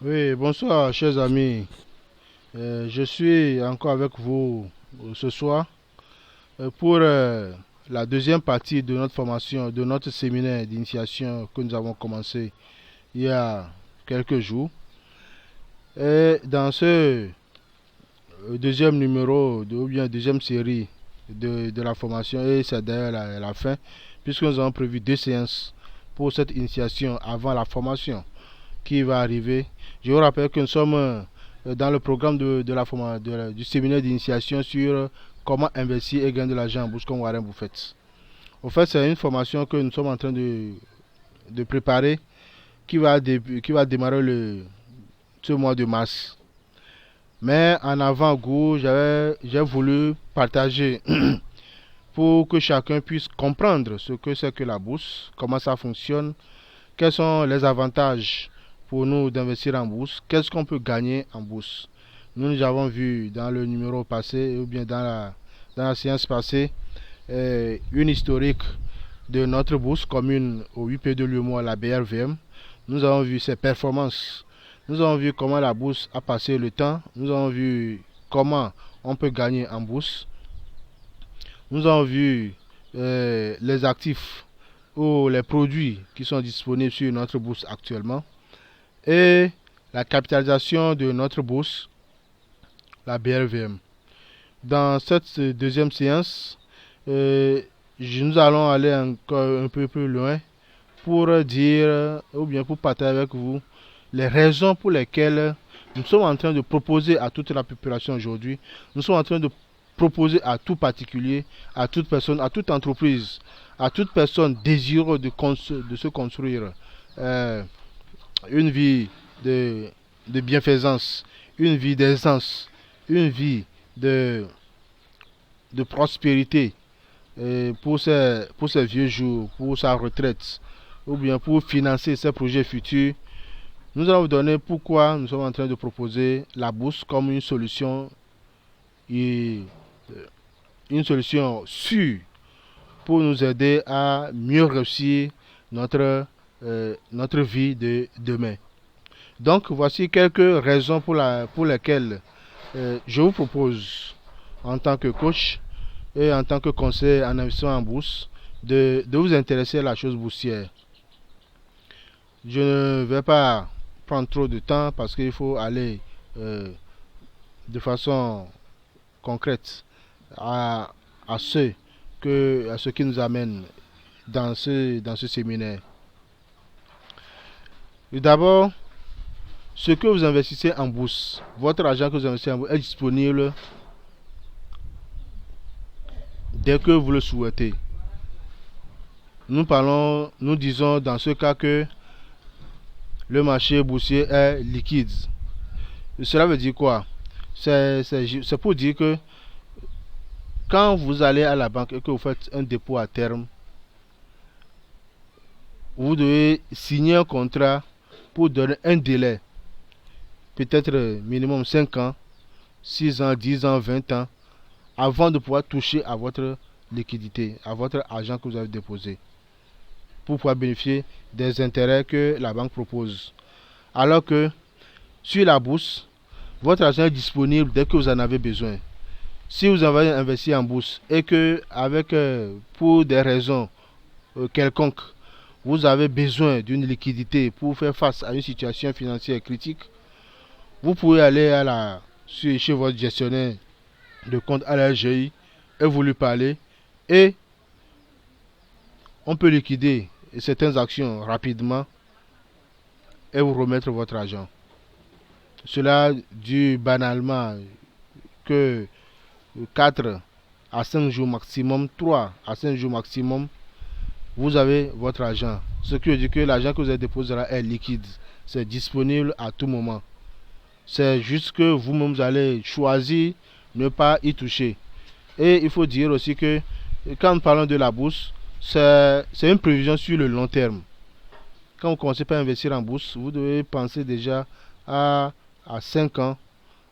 Oui, bonsoir, chers amis. Je suis encore avec vous ce soir pour la deuxième partie de notre formation, de notre séminaire d'initiation que nous avons commencé il y a quelques jours. Et dans ce deuxième numéro, ou bien deuxième série de la formation, et c'est d'ailleurs la fin, puisque nous avons prévu deux séances pour cette initiation avant la formation qui va arriver. Je vous rappelle que nous sommes dans le programme du séminaire d'initiation sur comment investir et gagner de l'argent en bourse comme Warren Buffett. En fait, c'est une formation que nous sommes en train de préparer qui va démarrer ce mois de mars. Mais en avant-goût, j'ai voulu partager pour que chacun puisse comprendre ce que c'est que la bourse, comment ça fonctionne, quels sont les avantages pour nous d'investir en bourse, qu'est-ce qu'on peut gagner en bourse. Nous avons vu dans le numéro passé, ou bien dans la séance passée, une historique de notre bourse commune au 8P de l'UMOA, la BRVM. Nous avons vu ses performances. Nous avons vu comment la bourse a passé le temps. Nous avons vu comment on peut gagner en bourse. Nous avons vu les actifs ou les produits qui sont disponibles sur notre bourse actuellement et la capitalisation de notre bourse, la BRVM. Dans cette deuxième séance, nous allons aller encore un peu plus loin pour dire, ou bien pour partager avec vous, les raisons pour lesquelles nous sommes en train de proposer à toute la population aujourd'hui, nous sommes en train de proposer à tout particulier, à toute personne, à toute entreprise, à toute personne désireuse de se construire une vie de bienfaisance, une vie d'aisance, une vie de, de prospérité pour ses vieux jours, pour sa retraite, ou bien pour financer ses projets futurs. Nous allons vous donner pourquoi nous sommes en train de proposer la bourse comme et, une solution sûre pour nous aider à mieux réussir notre vie de demain. Donc voici quelques raisons pour lesquelles je vous propose en tant que coach et en tant que conseiller en investissement en bourse de vous intéresser à la chose boursière. Je ne vais pas prendre trop de temps parce qu'il faut aller de façon concrète à, à ce qui nous amène dans ce séminaire. D'abord, ce que vous investissez en bourse, votre argent que vous investissez en bourse est disponible dès que vous le souhaitez. Nous disons dans ce cas que le marché boursier est liquide. Cela veut dire quoi? C'est pour dire que quand vous allez à la banque et que vous faites un dépôt à terme, vous devez signer un contrat pour donner un délai, peut-être minimum 5 ans, 6 ans, 10 ans, 20 ans, avant de pouvoir toucher à votre liquidité, à votre argent que vous avez déposé, pour pouvoir bénéficier des intérêts que la banque propose. Alors que sur la bourse, votre argent est disponible dès que vous en avez besoin. Si vous avez investi en bourse et que pour des raisons quelconques, vous avez besoin d'une liquidité pour faire face à une situation financière critique, vous pouvez aller chez votre gestionnaire de compte à la LGI et vous lui parler et on peut liquider certaines actions rapidement et vous remettre votre argent. Cela dure banalement que 4 à 5 jours maximum, 3 à 5 jours maximum, vous avez votre argent. Ce qui veut dire que l'argent que vous avez déposé là est liquide. C'est disponible à tout moment. C'est juste que vous-même vous allez choisir ne pas y toucher. Et il faut dire aussi que quand nous parlons de la bourse, c'est une prévision sur le long terme. Quand vous commencez par investir en bourse, vous devez penser déjà à 5 ans,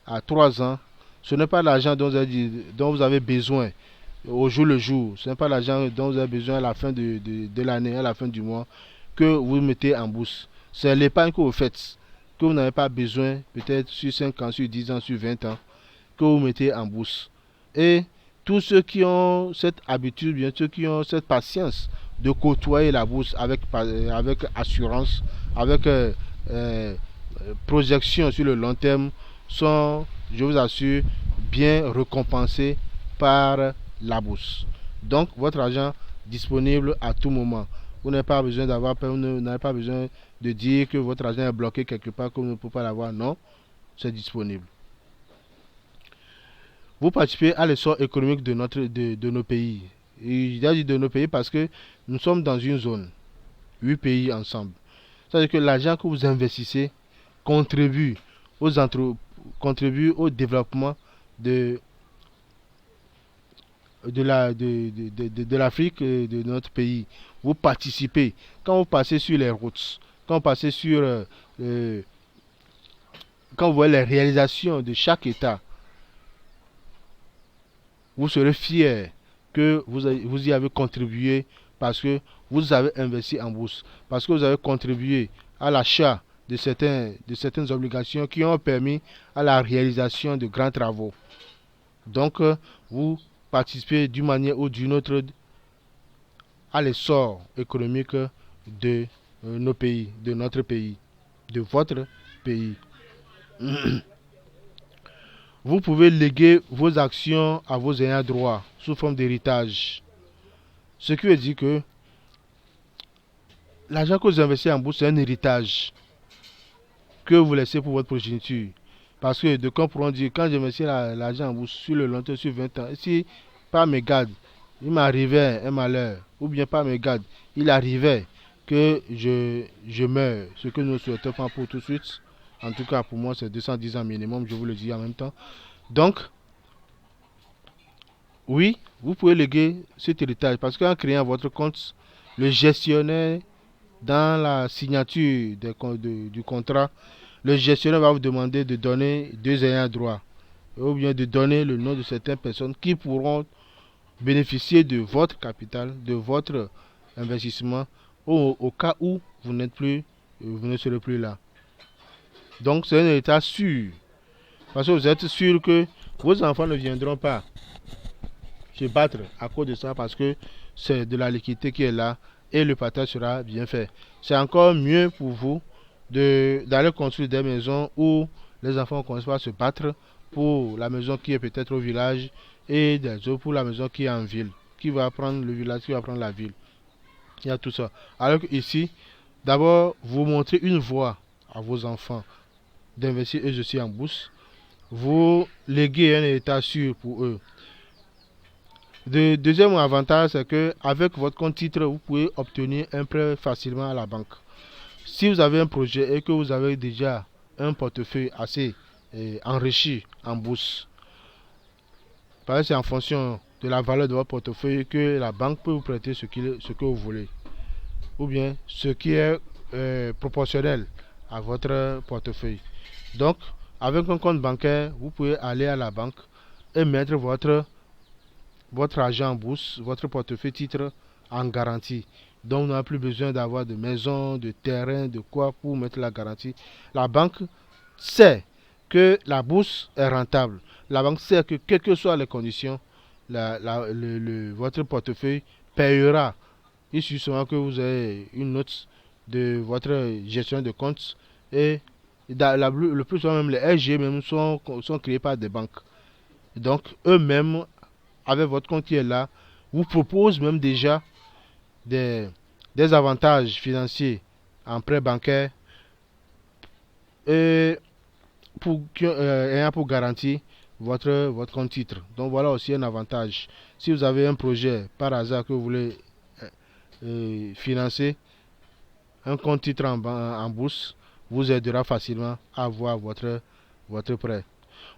à 3 ans. Ce n'est pas l'argent dont vous avez besoin au jour le jour. Ce n'est pas l'argent dont vous avez besoin à la fin de l'année, à la fin du mois, que vous mettez en bourse. C'est l'épargne que vous faites. que vous n'avez pas besoin, peut-être sur 5 ans, sur 10 ans, sur 20 ans, que vous mettez en bourse. Et tous ceux qui ont cette habitude, bien ceux qui ont cette patience de côtoyer la bourse avec assurance, avec projection sur le long terme, sont, je vous assure, bien récompensés par la bourse. Donc, votre argent disponible à tout moment. Vous n'avez pas besoin d'avoir peur, vous n'avez pas besoin de dire que votre argent est bloqué quelque part, que vous ne pouvez pas l'avoir. Non, c'est disponible. Vous participez à l'essor économique de nos pays. Et je dis de nos pays parce que nous sommes dans une zone, 8 pays ensemble. C'est-à-dire que l'argent que vous investissez contribue contribue au développement de, de l'Afrique et de notre pays. Vous participez. Quand vous passez sur les routes, quand vous passez sur... quand vous voyez les réalisations de chaque État, vous serez fiers que vous y avez contribué parce que vous avez investi en bourse, parce que vous avez contribué à l'achat de certaines obligations qui ont permis à la réalisation de grands travaux. Donc, vous participez d'une manière ou d'une autre à l'essor économique de nos pays, de notre pays, de votre pays. Vous pouvez léguer vos actions à vos ayants droit sous forme d'héritage. Ce qui veut dire que l'argent que vous investissez en bourse, c'est un héritage que vous laissez pour votre progéniture. Parce que de quand pourront dire, quand j'investis l'argent en bourse sur le long terme, sur 20 ans, si par mégarde, il m'arrivait un malheur, ou bien par mégarde, il arrivait que je meurs, ce que nous ne souhaitons pas pour tout de suite. En tout cas, pour moi, c'est 210 ans minimum, je vous le dis en même temps. Donc, oui, vous pouvez léguer cet héritage parce qu'en créant votre compte, le gestionnaire, dans la signature du contrat, le gestionnaire va vous demander de donner deux ayants droit ou bien de donner le nom de certaines personnes qui pourront bénéficier de votre capital, de votre investissement au cas où vous n'êtes plus, vous ne serez plus là. Donc c'est un état sûr. Parce que vous êtes sûr que vos enfants ne viendront pas se battre à cause de ça parce que c'est de la liquidité qui est là et le partage sera bien fait. C'est encore mieux pour vous d'aller construire des maisons où les enfants commencent pas à se battre pour la maison qui est peut-être au village et des autres pour la maison qui est en ville. Qui va prendre le village, qui va prendre la ville. Il y a tout ça. Alors que ici, d'abord, vous montrez une voie à vos enfants d'investir eux aussi en bourse. Vous léguez un état sûr pour eux. Le deuxième avantage, c'est que avec votre compte titre, vous pouvez obtenir un prêt facilement à la banque. Si vous avez un projet et que vous avez déjà un portefeuille assez enrichi en bourse, parce que c'est en fonction de la valeur de votre portefeuille que la banque peut vous prêter ce que vous voulez, ou bien ce qui est proportionnel à votre portefeuille. Donc, avec un compte bancaire, vous pouvez aller à la banque et mettre votre argent en bourse, votre portefeuille titre en garantie. Donc, on n'a plus besoin d'avoir de maison, de terrain, de quoi pour mettre la garantie. La banque sait que la bourse est rentable. La banque sait que quelles que soient les conditions, votre portefeuille payera. Il suffit seulement que vous ayez une note de votre gestion de compte et le plus souvent même les SG même sont créés par des banques. Donc, eux-mêmes, avec votre compte qui est là, vous proposent même déjà des avantages financiers en prêt bancaire et ayant pour garantie votre compte titre. Donc voilà aussi un avantage. Si vous avez un projet par hasard que vous voulez financer, un compte titre en bourse vous aidera facilement à avoir votre prêt.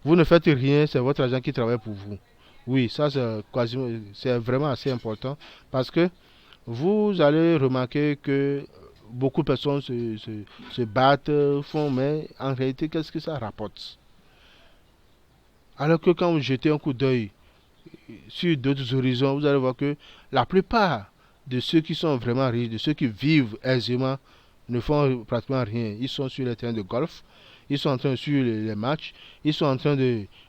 Vous ne faites rien, c'est votre agent qui travaille pour vous. Oui, ça c'est vraiment assez important parce que vous allez remarquer que beaucoup de personnes se battent, font, mais en réalité, qu'est-ce que ça rapporte? Alors que quand vous jetez un coup d'œil sur d'autres horizons, vous allez voir que la plupart de ceux qui sont vraiment riches, de ceux qui vivent aisément, ne font pratiquement rien. Ils sont sur les terrains de golf, ils sont en train de suivre les matchs, ils sont en train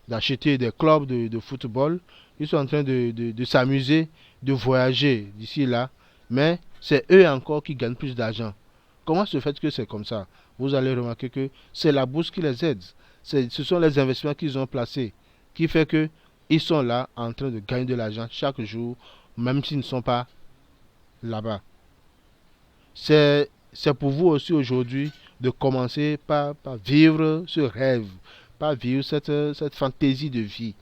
d'acheter des clubs de football, ils sont en train de s'amuser, de voyager d'ici là, mais c'est eux encore qui gagnent plus d'argent. Comment se fait que c'est comme ça? Vous allez remarquer que c'est la bourse qui les aide. Ce sont les investissements qu'ils ont placés qui fait que ils sont là en train de gagner de l'argent chaque jour, même s'ils ne sont pas là-bas. C'est pour vous aussi aujourd'hui de commencer par vivre ce rêve, par vivre cette fantaisie de vie,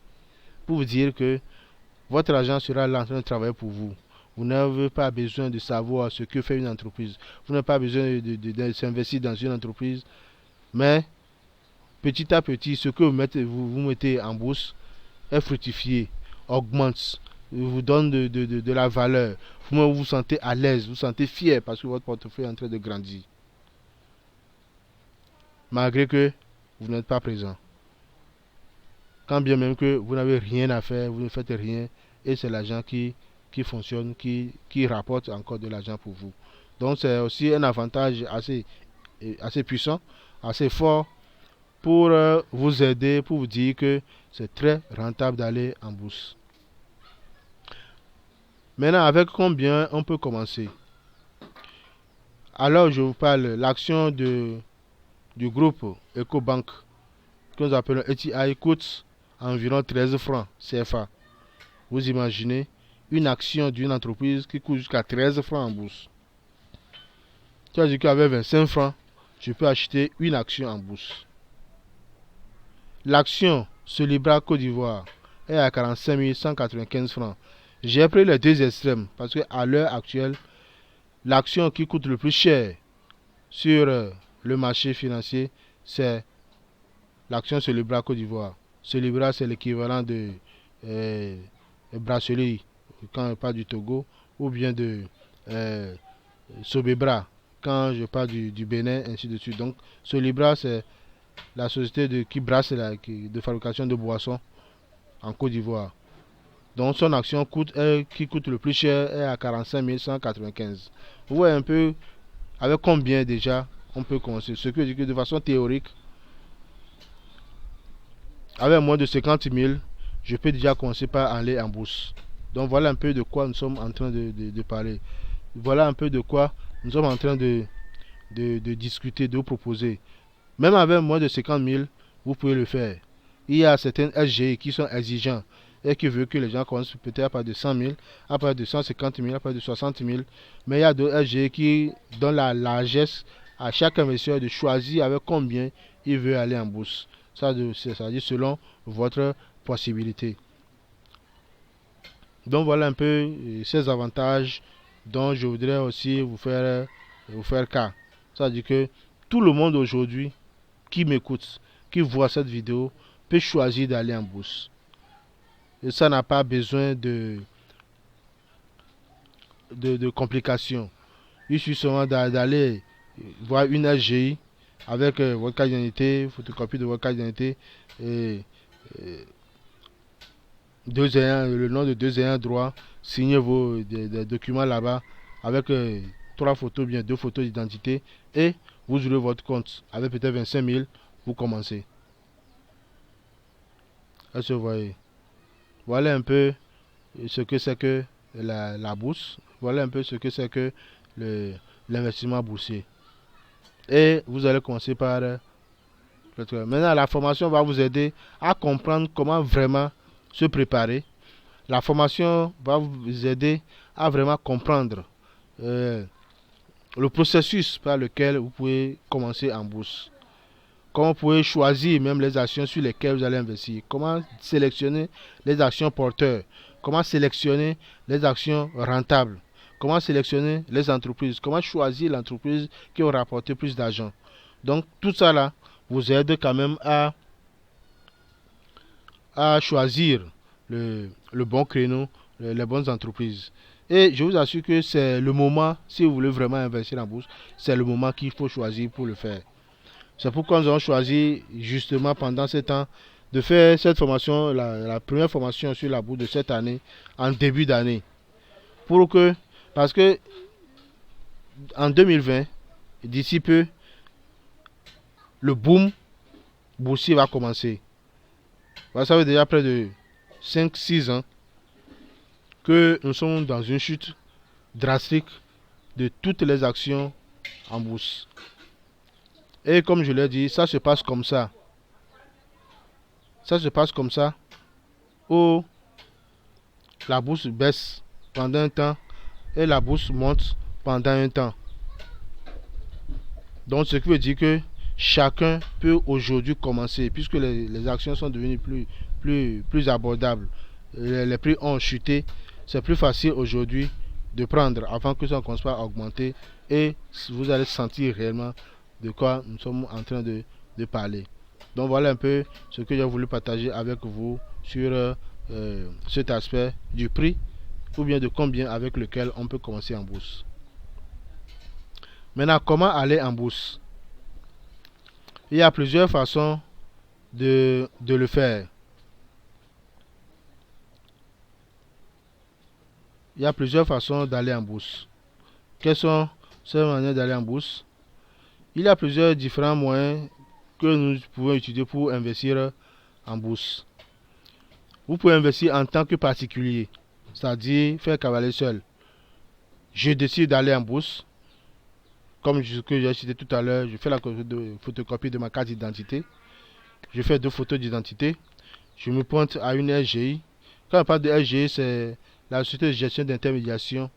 pour vous dire que votre argent sera là en train de travailler pour vous. Vous n'avez pas besoin de savoir ce que fait une entreprise. Vous n'avez pas besoin de s'investir dans une entreprise. Mais petit à petit, ce que vous mettez en bourse est fructifié, augmente, vous donne de la valeur. Vous vous sentez à l'aise, vous vous sentez fier parce que votre portefeuille est en train de grandir. Malgré que vous n'êtes pas présent. Quand bien même que vous n'avez rien à faire, vous ne faites rien, et c'est l'argent qui fonctionne, qui rapporte encore de l'argent pour vous. Donc c'est aussi un avantage assez puissant, assez fort pour vous aider, pour vous dire que c'est très rentable d'aller en bourse. Maintenant, avec combien on peut commencer? Alors, je vous parle l'action du groupe EcoBank, que nous appelons ETI, coûte environ 13 francs CFA. Vous imaginez une action d'une entreprise qui coûte jusqu'à 13 francs en bourse. Tu as dit qu'avec 25 francs, je peux acheter une action en bourse. L'action Solibra Côte d'Ivoire est à 45 195 francs. J'ai pris les deux extrêmes parce qu'à l'heure actuelle, l'action qui coûte le plus cher sur le marché financier, c'est l'action Solibra Côte d'Ivoire. Solibra, c'est l'équivalent de bracelet quand je parle du Togo, ou bien de Sobebra quand je parle du Bénin, ainsi de suite. Donc, Solibra, c'est la société qui brasse de fabrication de boissons en Côte d'Ivoire. Donc son action qui coûte le plus cher est à 45 195. Vous voyez un peu avec combien déjà on peut commencer. Ce que je dis que de façon théorique, avec moins de 50 000, je peux déjà commencer par aller en bourse. Donc voilà un peu de quoi nous sommes en train de parler. Voilà un peu de quoi nous sommes en train de discuter, de vous proposer. Même avec moins de 50 000, vous pouvez le faire. Il y a certaines SGI qui sont exigeants et qui veulent que les gens commencent peut-être à partir de 100 000, à partir de 150 000, à partir de 60 000. Mais il y a d'autres SGI qui donnent la largesse à chaque investisseur de choisir avec combien il veut aller en bourse. Ça veut dire selon votre possibilité. Donc voilà un peu ces avantages dont je voudrais aussi vous faire cas. Ça veut dire que tout le monde aujourd'hui qui m'écoute, qui voit cette vidéo, peut choisir d'aller en bourse. Et ça n'a pas besoin de complications. Il suffit seulement d'aller voir une SGI avec votre carte d'identité, photocopie de votre carte d'identité, et le nom de deux ayants droit, signer des documents là-bas avec 3 photos, bien 2 photos d'identité, et vous ouvrez votre compte avec peut-être 25 000, vous commencez. Est-ce que vous voyez? Voilà un peu ce que c'est que la bourse. Voilà un peu ce que c'est que l'investissement boursier. Et vous allez commencer par maintenant, la formation va vous aider à comprendre comment vraiment se préparer. La formation va vous aider à vraiment comprendre le processus par lequel vous pouvez commencer en bourse. Comment vous pouvez choisir même les actions sur lesquelles vous allez investir. Comment sélectionner les actions porteurs. Comment sélectionner les actions rentables. Comment sélectionner les entreprises. Comment choisir l'entreprise qui va rapporter plus d'argent. Donc tout ça là vous aide quand même à choisir le bon créneau, les bonnes entreprises. Et je vous assure que c'est le moment, si vous voulez vraiment investir en bourse, c'est le moment qu'il faut choisir pour le faire. C'est pourquoi nous avons choisi justement pendant ce temps de faire cette formation, la première formation sur la bourse de cette année, en début d'année. Parce que en 2020, d'ici peu, le boom boursier va commencer. Ça fait déjà près de 5-6 ans que nous sommes dans une chute drastique de toutes les actions en bourse. Et comme je l'ai dit, ça se passe comme ça. Ça se passe comme ça où la bourse baisse pendant un temps et la bourse monte pendant un temps. Donc ce qui veut dire que chacun peut aujourd'hui commencer, puisque les actions sont devenues plus abordables. Les prix ont chuté. C'est plus facile aujourd'hui de prendre avant que ça ne commence pas à augmenter et vous allez sentir réellement de quoi nous sommes en train de parler. Donc voilà un peu ce que j'ai voulu partager avec vous sur cet aspect du prix ou bien de combien avec lequel on peut commencer en bourse. Maintenant, comment aller en bourse? Il y a plusieurs façons de le faire. Il y a plusieurs façons d'aller en bourse. Quelles sont ces manières d'aller en bourse? Il y a plusieurs différents moyens que nous pouvons utiliser pour investir en bourse. Vous pouvez investir en tant que particulier, c'est-à-dire faire cavaler seul. Je décide d'aller en bourse. Comme ce que j'ai cité tout à l'heure, je fais la photocopie de ma carte d'identité. Je fais 2 photos d'identité. Je me pointe à une SGI. Quand on parle de SGI, c'est la société de gestion d'intermédiation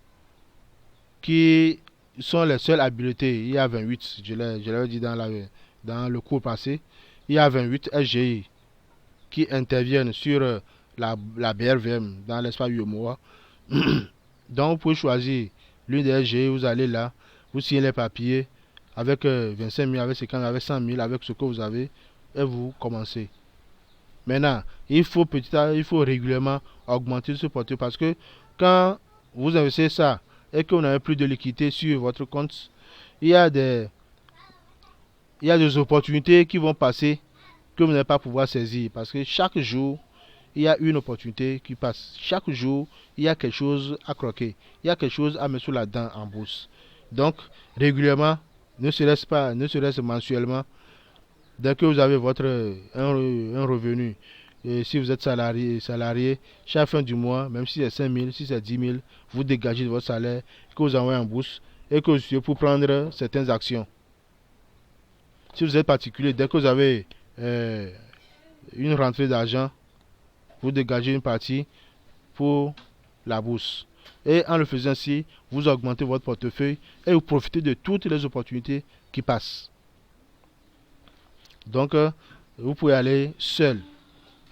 qui sont les seuls habilités. Il y a 28, je l'avais dit dans le cours passé. Il y a 28 SGI qui interviennent sur la BRVM dans l'espace 8 mois. Donc vous pouvez choisir l'une des SGI, vous allez là, vous signez les papiers avec 25 000, avec 50 000, avec 100 000, avec ce que vous avez, et vous commencez. Maintenant, il faut régulièrement augmenter ce portefeuille parce que quand vous investissez ça et que vous n'avez plus de liquidité sur votre compte, il y a des opportunités qui vont passer que vous n'allez pas pouvoir saisir parce que chaque jour, il y a une opportunité qui passe. Chaque jour, il y a quelque chose à croquer. Il y a quelque chose à mettre sous la dent en bourse. Donc, régulièrement, ne serait-ce mensuellement, dès que vous avez un revenu, et si vous êtes salarié, chaque fin du mois, même si c'est 5 000, si c'est 10 000, vous dégagez de votre salaire, que vous envoyez en bourse et que vous utilisez pour prendre certaines actions. Si vous êtes particulier, dès que vous avez une rentrée d'argent, vous dégagez une partie pour la bourse. Et en le faisant ainsi, vous augmentez votre portefeuille et vous profitez de toutes les opportunités qui passent. Donc, vous pouvez aller seul,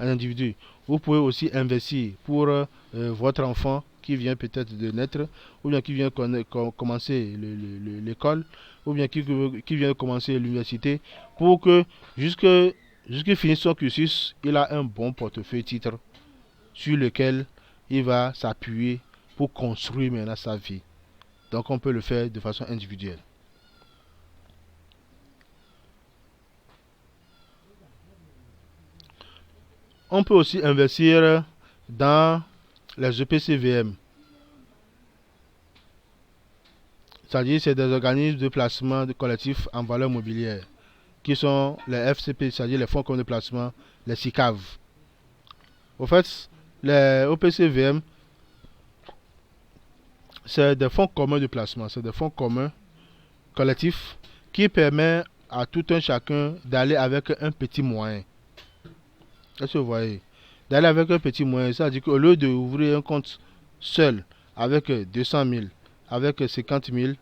un individu. Vous pouvez aussi investir pour votre enfant qui vient peut-être de naître, ou bien qui vient commencer l'école, ou bien qui vient de commencer l'université, pour que jusqu'à finir son cursus, il a un bon portefeuille titre sur lequel il va s'appuyer pour construire maintenant sa vie. Donc on peut le faire de façon individuelle. On peut aussi investir dans les EPCVM. C'est-à-dire c'est des organismes de placement de collectifs en valeur mobilière qui sont les FCP, c'est-à-dire les fonds communs de placement, les SICAV. Au fait, les OPCVM, c'est des fonds communs de placement, c'est des fonds communs collectifs qui permettent à tout un chacun d'aller avec un petit moyen. Est-ce que vous voyez? D'aller avec un petit moyen, c'est-à-dire qu'au lieu d'ouvrir un compte seul avec 200 000, avec 50 000,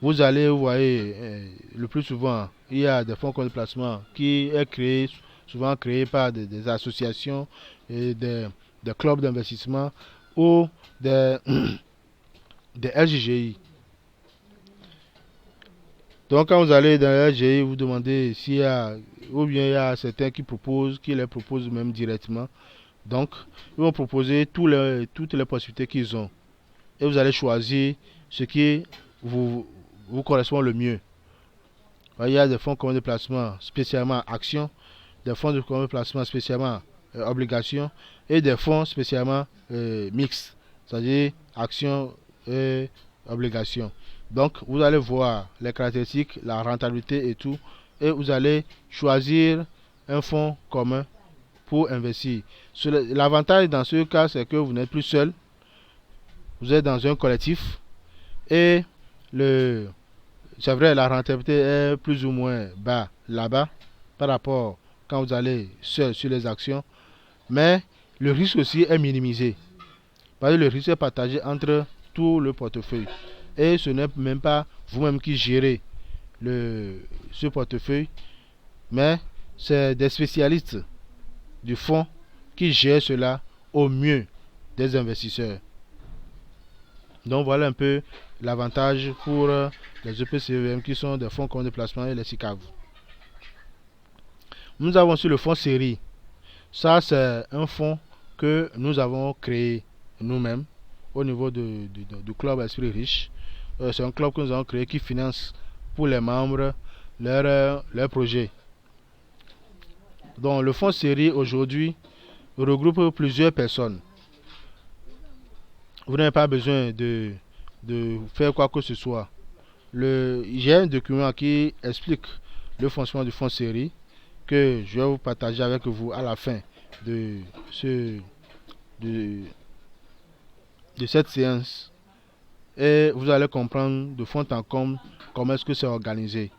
vous allez, vous voyez, le plus souvent, il y a des fonds de placement qui est souvent créé par des associations et des clubs d'investissement ou des SGI. Donc quand vous allez dans la SGI, vous demandez s'il y a, ou bien il y a certains qui les proposent même directement. Donc, ils vont proposer toutes les possibilités qu'ils ont. Et vous allez choisir ce qui vous correspond le mieux. Il y a des fonds communs de placement spécialement actions, des fonds de commun de placement spécialement obligations et des fonds spécialement mixtes, c'est-à-dire actions et obligations. Donc, vous allez voir les caractéristiques, la rentabilité et tout, et vous allez choisir un fonds commun pour investir. L'avantage dans ce cas, c'est que vous n'êtes plus seul, vous êtes dans un collectif, et c'est vrai, la rentabilité est plus ou moins bas là-bas par rapport quand vous allez seul sur les actions, mais le risque aussi est minimisé. Parce que le risque est partagé entre tout le portefeuille. Et ce n'est même pas vous-même qui gérez ce portefeuille, mais c'est des spécialistes du fonds qui gèrent cela au mieux des investisseurs. Donc voilà un peu l'avantage pour les EPCEM qui sont des fonds communs de placement et les SICAV. Nous avons aussi le fonds série. Ça, c'est un fonds que nous avons créé nous-mêmes au niveau du club Esprit Riche. C'est un club que nous avons créé qui finance pour les membres leurs projets. Donc le fonds série aujourd'hui regroupe plusieurs personnes. Vous n'avez pas besoin de faire quoi que ce soit. J'ai un document qui explique le fonctionnement du fonds série que je vais vous partager avec vous à la fin de cette séance, et vous allez comprendre de fond en comble comment est-ce que c'est organisé.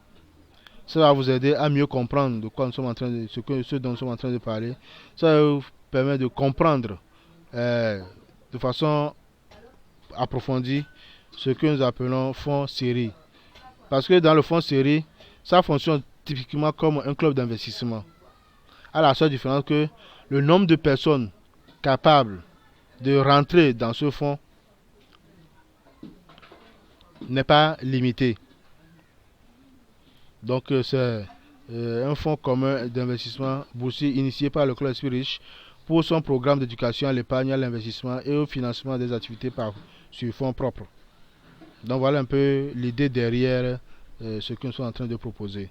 Ça va vous aider à mieux comprendre de quoi nous sommes en train de, ce dont nous sommes en train de parler. Ça va vous permettre de comprendre de façon approfondie ce que nous appelons fonds série. Parce que dans le fonds série, ça fonctionne typiquement comme un club d'investissement. À la seule différence que le nombre de personnes capables de rentrer dans ce fonds n'est pas limité. Donc c'est un fonds commun d'investissement boursier initié par le Club Esprit Riche pour son programme d'éducation à l'épargne, à l'investissement et au financement des activités sur fonds propres. Donc voilà un peu l'idée derrière ce que nous sommes en train de proposer.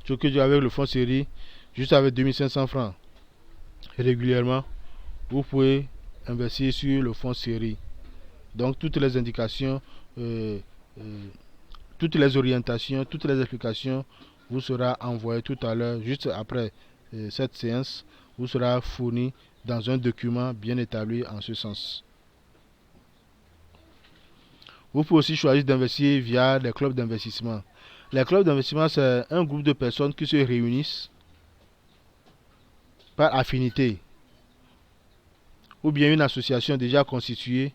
Ce que j'ai avec le fonds série, juste avec 2500 francs régulièrement, vous pouvez investir sur le fonds série. Donc toutes les indications, toutes les orientations, toutes les explications vous sera envoyées tout à l'heure, juste après cette séance, vous sera fourni dans un document bien établi en ce sens. Vous pouvez aussi choisir d'investir via les clubs d'investissement. Les clubs d'investissement, c'est un groupe de personnes qui se réunissent par affinité, ou bien une association déjà constituée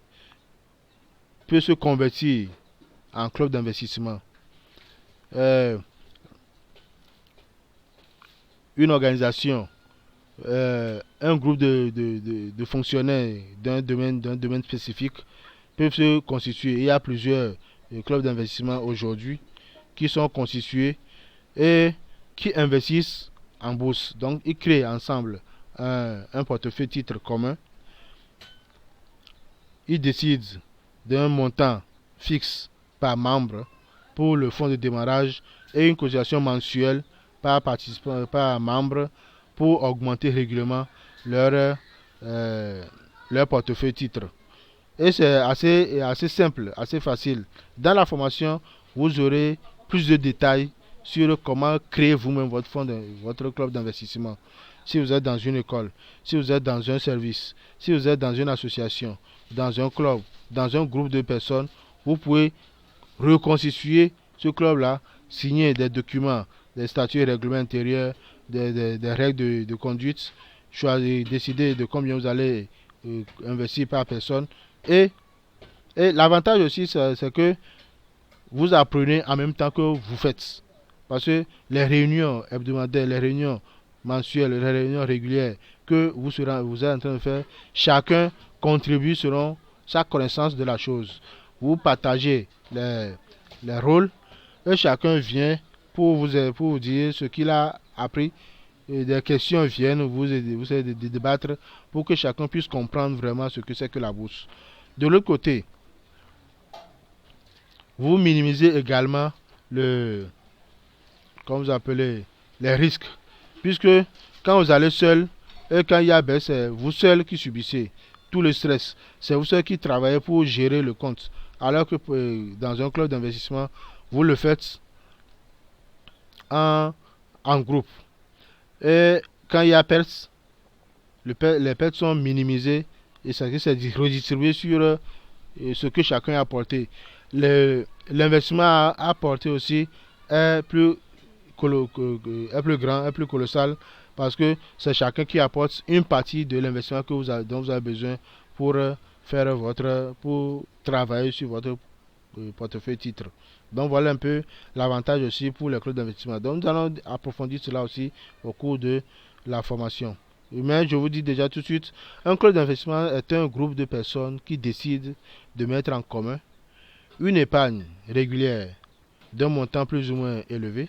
peut se convertir en club d'investissement. Une organisation, un groupe de fonctionnaires d'un domaine spécifique peuvent se constituer. Il y a plusieurs clubs d'investissement aujourd'hui qui sont constitués et qui investissent en bourse. Donc ils créent ensemble un portefeuille titre commun. Ils décident d'un montant fixe par membre pour le fonds de démarrage et une cotisation mensuelle par participant, par membre pour augmenter régulièrement leur portefeuille titre. Et c'est assez simple, assez facile. Dans la formation, vous aurez plus de détails sur comment créer vous-même votre club d'investissement. Si vous êtes dans une école, si vous êtes dans un service, si vous êtes dans une association, dans un club, dans un groupe de personnes, vous pouvez reconstituer ce club-là, signer des documents, des statuts et règlements intérieurs, des règles de conduite, décider de combien vous allez investir par personne. Et l'avantage aussi, c'est que vous apprenez en même temps que vous faites. Parce que les réunions hebdomadaires, les réunions mensuelles, les réunions régulières que vous êtes en train de faire, chacun contribue selon sa connaissance de la chose. Vous partagez les rôles et chacun vient pour vous dire ce qu'il a appris. Et des questions viennent, vous essayez de débattre pour que chacun puisse comprendre vraiment ce que c'est que la bourse. De l'autre côté, vous minimisez également comme vous appelez, les risques. Puisque quand vous allez seul, et quand il y a baisse, c'est vous seul qui subissez tout le stress. C'est vous seul qui travaillez pour gérer le compte Alors que dans un club d'investissement, vous le faites en groupe. Et quand il y a pertes, les pertes sont minimisées et ça c'est redistribué sur ce que chacun a apporté. L'investissement à apporter aussi est plus, est plus grand, est plus colossal parce que c'est chacun qui apporte une partie de l'investissement dont vous avez besoin pour pour travailler sur votre portefeuille titre. Donc voilà un peu l'avantage aussi pour les clubs d'investissement. Donc nous allons approfondir cela aussi au cours de la formation. Mais je vous dis déjà tout de suite, un club d'investissement est un groupe de personnes qui décident de mettre en commun une épargne régulière d'un montant plus ou moins élevé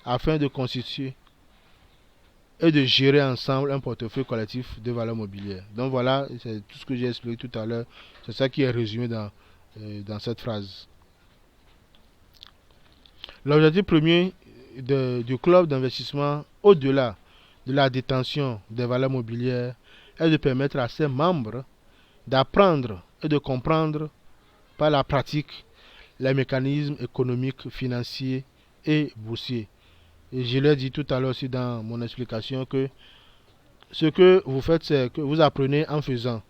afin de constituer et de gérer ensemble un portefeuille collectif de valeurs mobilières. Donc voilà, c'est tout ce que j'ai expliqué tout à l'heure. C'est ça qui est résumé dans cette phrase. L'objectif premier du club d'investissement, au-delà de la détention des valeurs mobilières, est de permettre à ses membres d'apprendre et de comprendre par la pratique les mécanismes économiques, financiers et boursiers. Et je l'ai dit tout à l'heure aussi dans mon explication que ce que vous faites, c'est que vous apprenez en faisant.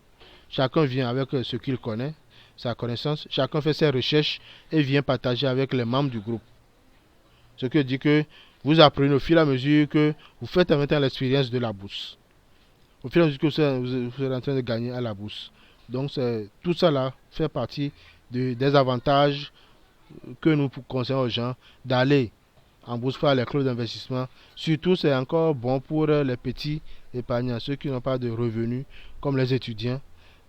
Chacun vient avec ce qu'il connaît, sa connaissance, chacun fait ses recherches et vient partager avec les membres du groupe. Ce qui dit que vous apprenez au fur et à mesure que vous faites maintenant l'expérience de la bourse. Au fur et à mesure que vous êtes en train de gagner à la bourse. Donc tout ça là fait partie des avantages que nous conseillons aux gens d'aller en bourse par les clubs d'investissement. Surtout, c'est encore bon pour les petits épargnants, ceux qui n'ont pas de revenus, comme les étudiants,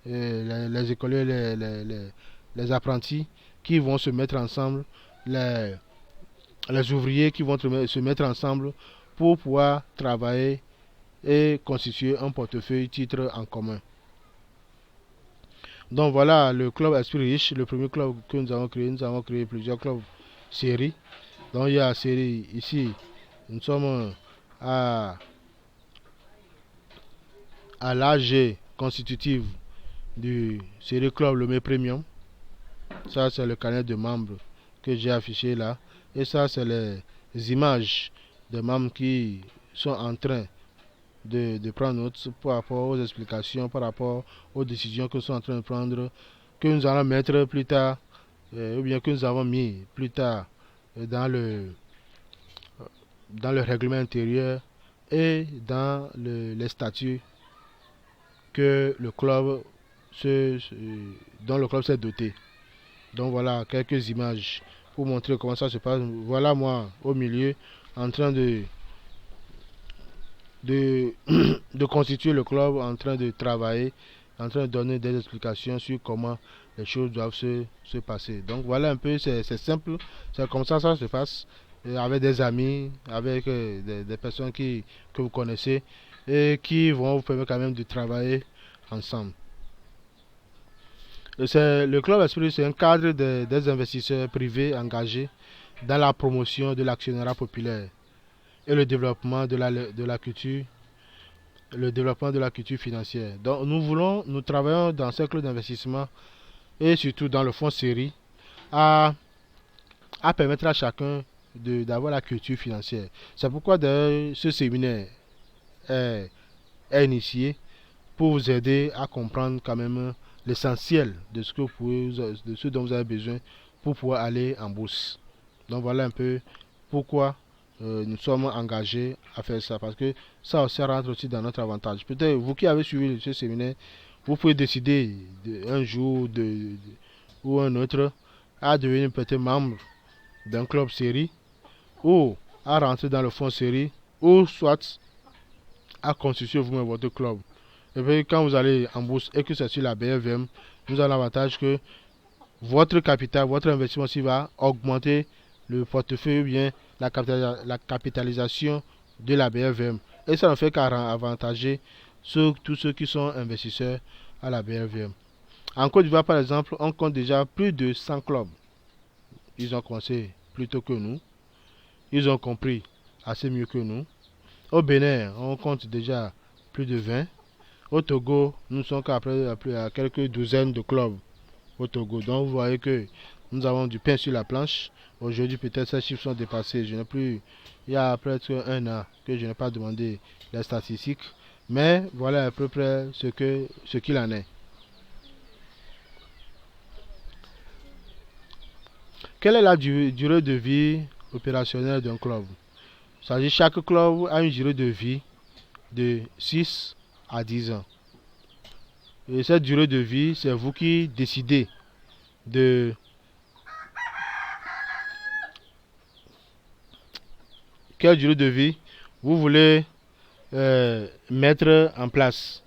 les écoliers, les apprentis, qui vont se mettre ensemble, les ouvriers qui vont se mettre ensemble pour pouvoir travailler et constituer un portefeuille titre en commun. Donc voilà le club Esprit Riche, le premier club que nous avons créé. Nous avons créé plusieurs clubs séries. Donc il y a la série ici, nous sommes à l'AG constitutive du série club Lomé Premium. Ça c'est le carnet de membres que j'ai affiché là. Et ça c'est les images des membres qui sont en train de prendre note par rapport aux explications, par rapport aux décisions que nous sommes en train de prendre, que nous allons mettre plus tard, ou bien que nous avons mis plus tard dans le règlement intérieur et dans les statuts que le club dont le club s'est doté. Donc voilà quelques images pour montrer comment ça se passe. Voilà moi au milieu en train de constituer le club, en train de travailler, en train de donner des explications sur comment les choses doivent se passer. Donc voilà un peu, c'est simple, c'est comme ça se passe, avec des amis, avec des personnes que vous connaissez et qui vont vous permettre quand même de travailler ensemble. Le club Esprit, c'est un cadre des investisseurs privés engagés dans la promotion de l'actionnariat populaire et le développement de la culture, le développement de la culture financière. Donc nous travaillons dans ce club d'investissement et surtout dans le fonds série à permettre à chacun d'avoir la culture financière. C'est pourquoi d'ailleurs ce séminaire est initié pour vous aider à comprendre quand même l'essentiel de ce dont vous avez besoin pour pouvoir aller en bourse. Donc voilà un peu pourquoi nous sommes engagés à faire ça, parce que ça aussi rentre aussi dans notre avantage. Peut-être vous qui avez suivi ce séminaire, vous pouvez décider un jour ou un autre à devenir peut-être membre d'un club série ou à rentrer dans le fonds série ou soit à constituer vous-même votre club. Et puis quand vous allez en bourse et que c'est sur la BFM, vous avez l'avantage que votre capital, votre investissement aussi va augmenter le portefeuille ou bien la capitalisation de la BFM. Et ça ne fait qu'avantager tous ceux qui sont investisseurs à la BFM. En Côte d'Ivoire, par exemple, on compte déjà plus de 100 clubs. Ils ont commencé plus tôt que nous. Ils ont compris assez mieux que nous. Au Bénin, on compte déjà plus de 20. Au Togo, nous sommes qu'après à quelques douzaines de clubs. au Togo. Donc vous voyez que nous avons du pain sur la planche. Aujourd'hui, peut-être ces chiffres sont dépassés. Je n'ai plus, il y a presque un an que je n'ai pas demandé les statistiques. Mais voilà à peu près ce qu'il en est. Quelle est la durée de vie opérationnelle d'un club? Ça dit chaque club a une durée de vie de 6 à 10 ans. Et cette durée de vie, c'est vous qui décidez de quelle durée de vie vous voulez mettre en place.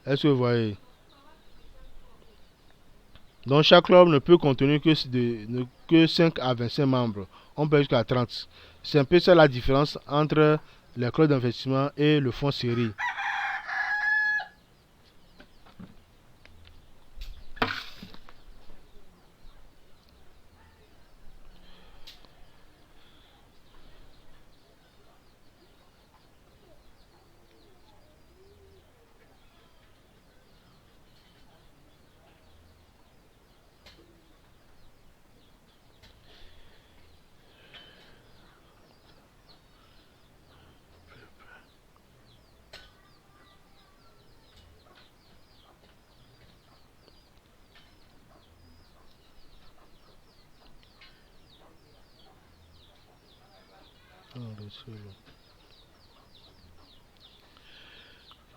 Est-ce que vous voyez? Donc chaque club ne peut contenir que 5 à 25 membres. On peut jusqu'à 30. C'est un peu ça la différence entre les clubs d'investissement et le fonds série.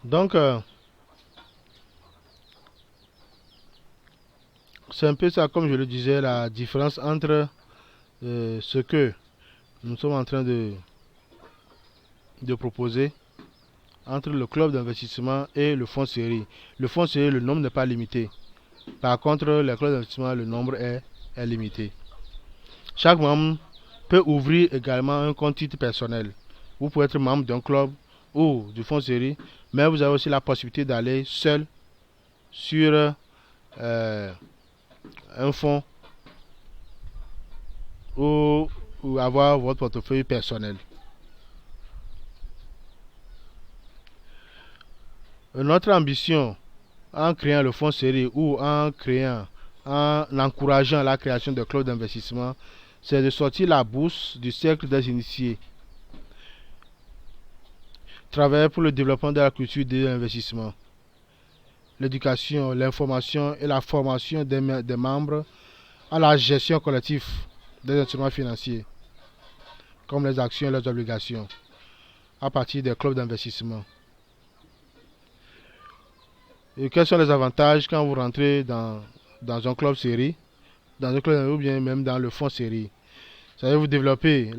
Donc, c'est un peu ça, comme je le disais, la différence entre ce que nous sommes en train de proposer entre le club d'investissement et le fonds série. Le fonds série, le nombre n'est pas limité. Par contre, le club d'investissement, le nombre est limité. Chaque membre peut ouvrir également un compte titre personnel. Vous pouvez être membre d'un club ou du fonds série, mais vous avez aussi la possibilité d'aller seul sur un fonds ou avoir votre portefeuille personnel. Notre ambition en créant le fonds série ou en encourageant la création de clubs d'investissement, c'est de sortir la bourse du cercle des initiés. Travailler pour le développement de la culture de l'investissement, l'éducation, l'information et la formation des membres à la gestion collective des instruments financiers, comme les actions et les obligations, à partir des clubs d'investissement. Et quels sont les avantages quand vous rentrez dans un club série, dans un club ou bien même dans le fonds série? Ça va vous développer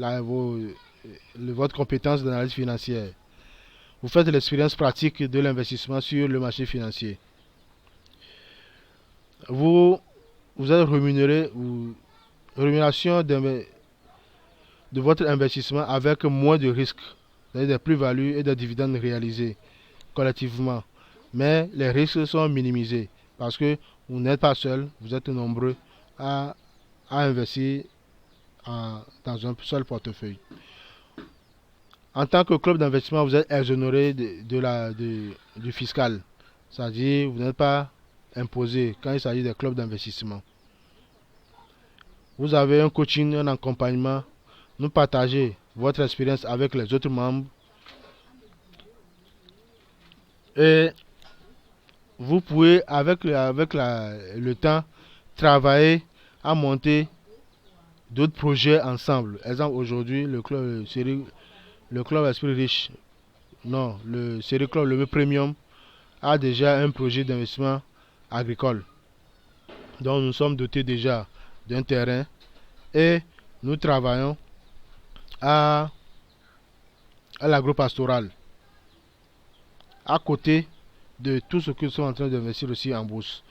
votre compétence d'analyse financière. Vous faites l'expérience pratique de l'investissement sur le marché financier. Vous êtes rémunéré ou rémunération de votre investissement avec moins de risques, c'est-à-dire des plus-values et des dividendes réalisés collectivement. Mais les risques sont minimisés parce que vous n'êtes pas seul, vous êtes nombreux à investir dans un seul portefeuille. En tant que club d'investissement, vous êtes exonéré du fiscal. C'est-à-dire vous n'êtes pas imposé quand il s'agit des clubs d'investissement. Vous avez un coaching, un accompagnement. Nous partagez votre expérience avec les autres membres. Et vous pouvez, avec le temps, travailler à monter d'autres projets ensemble. Exemple, aujourd'hui, le club Esprit Riche, non, le série club, le Premium, a déjà un projet d'investissement agricole. Donc, nous sommes dotés déjà d'un terrain et nous travaillons à l'agropastoral à côté de tout ce que nous sommes en train d'investir aussi en bourse.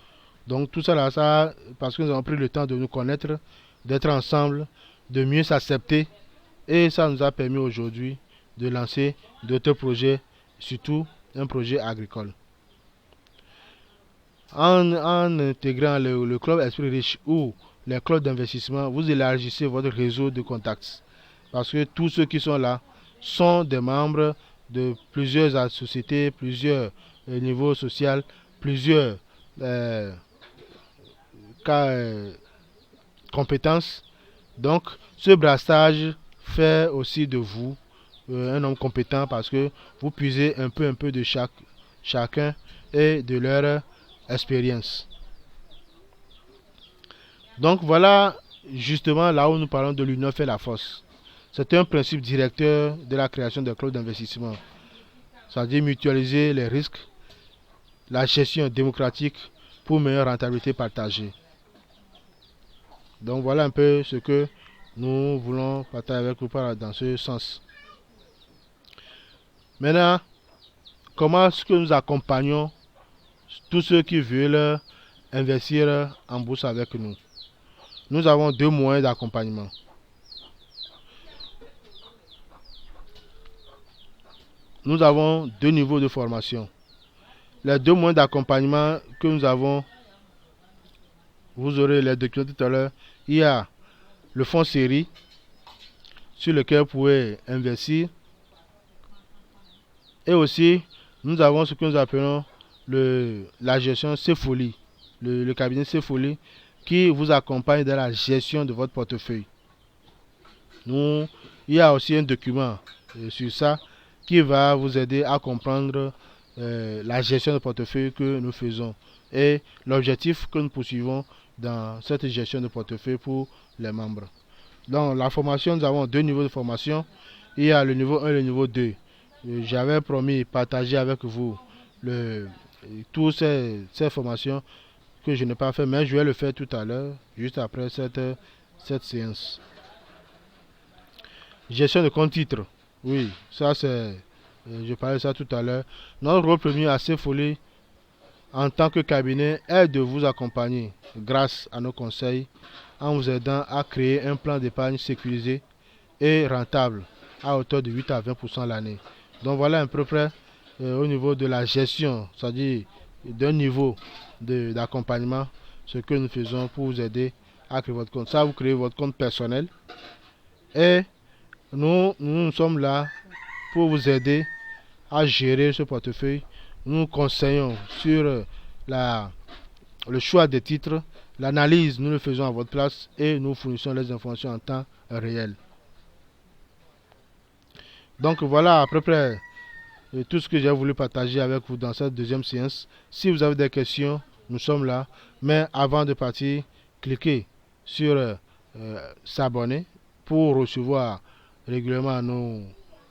Donc tout ça là, parce que nous avons pris le temps de nous connaître, d'être ensemble, de mieux s'accepter, et ça nous a permis aujourd'hui de lancer d'autres projets, surtout un projet agricole. En intégrant le club Esprit Riche ou les clubs d'investissement, vous élargissez votre réseau de contacts. Parce que tous ceux qui sont là sont des membres de plusieurs sociétés, plusieurs niveaux sociaux, plusieurs compétences. Donc, ce brassage fait aussi de vous un homme compétent parce que vous puisez un peu de chacun et de leur expérience. Donc, voilà justement là où nous parlons de l'union fait la force. C'est un principe directeur de la création de clubs d'investissement. C'est-à-dire mutualiser les risques, la gestion démocratique pour une meilleure rentabilité partagée. Donc voilà un peu ce que nous voulons partager avec vous dans ce sens. Maintenant, comment est-ce que nous accompagnons tous ceux qui veulent investir en bourse avec nous? Nous avons deux moyens d'accompagnement. Nous avons deux niveaux de formation. Les deux moyens d'accompagnement que nous avons, vous aurez les documents tout à l'heure. Il y a le fonds série sur lequel vous pouvez investir. Et aussi, nous avons ce que nous appelons la gestion C-Folie, le cabinet C-Folie qui vous accompagne dans la gestion de votre portefeuille. Il y a aussi un document sur ça qui va vous aider à comprendre la gestion de portefeuille que nous faisons et l'objectif que nous poursuivons dans cette gestion de portefeuille pour les membres. Dans la formation, nous avons deux niveaux de formation. Il y a le niveau 1 et le niveau 2. J'avais promis de partager avec vous toutes ces formations que je n'ai pas fait, mais je vais le faire tout à l'heure, juste après cette séance. Gestion de compte titre. Oui, ça c'est... je parlais de ça tout à l'heure. Notre rôle premier à C-Folie en tant que cabinet est de vous accompagner grâce à nos conseils en vous aidant à créer un plan d'épargne sécurisé et rentable à hauteur de 8 à 20% l'année. Donc voilà à peu près au niveau de la gestion, c'est-à-dire d'un niveau d'accompagnement, ce que nous faisons pour vous aider à créer votre compte. Ça, vous créez votre compte personnel et nous sommes là pour vous aider à gérer ce portefeuille. Nous conseillons sur le choix des titres, l'analyse, nous le faisons à votre place et nous fournissons les informations en temps réel. Donc voilà à peu près tout ce que j'ai voulu partager avec vous dans cette deuxième séance. Si vous avez des questions, nous sommes là. Mais avant de partir, cliquez sur s'abonner pour recevoir régulièrement nos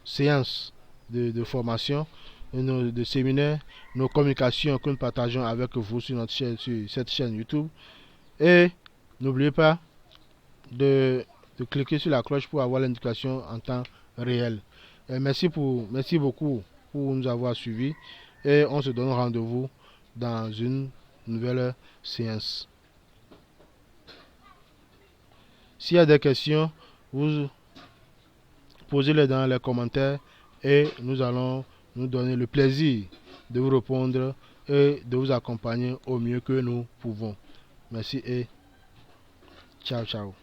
séances de formation, de séminaires, nos communications que nous partageons avec vous sur cette chaîne YouTube. Et n'oubliez pas de cliquer sur la cloche pour avoir l'indication en temps réel. Et merci beaucoup pour nous avoir suivis et on se donne rendez-vous dans une nouvelle séance. S'il y a des questions, vous posez-les dans les commentaires et nous allons nous donner le plaisir de vous répondre et de vous accompagner au mieux que nous pouvons. Merci et ciao.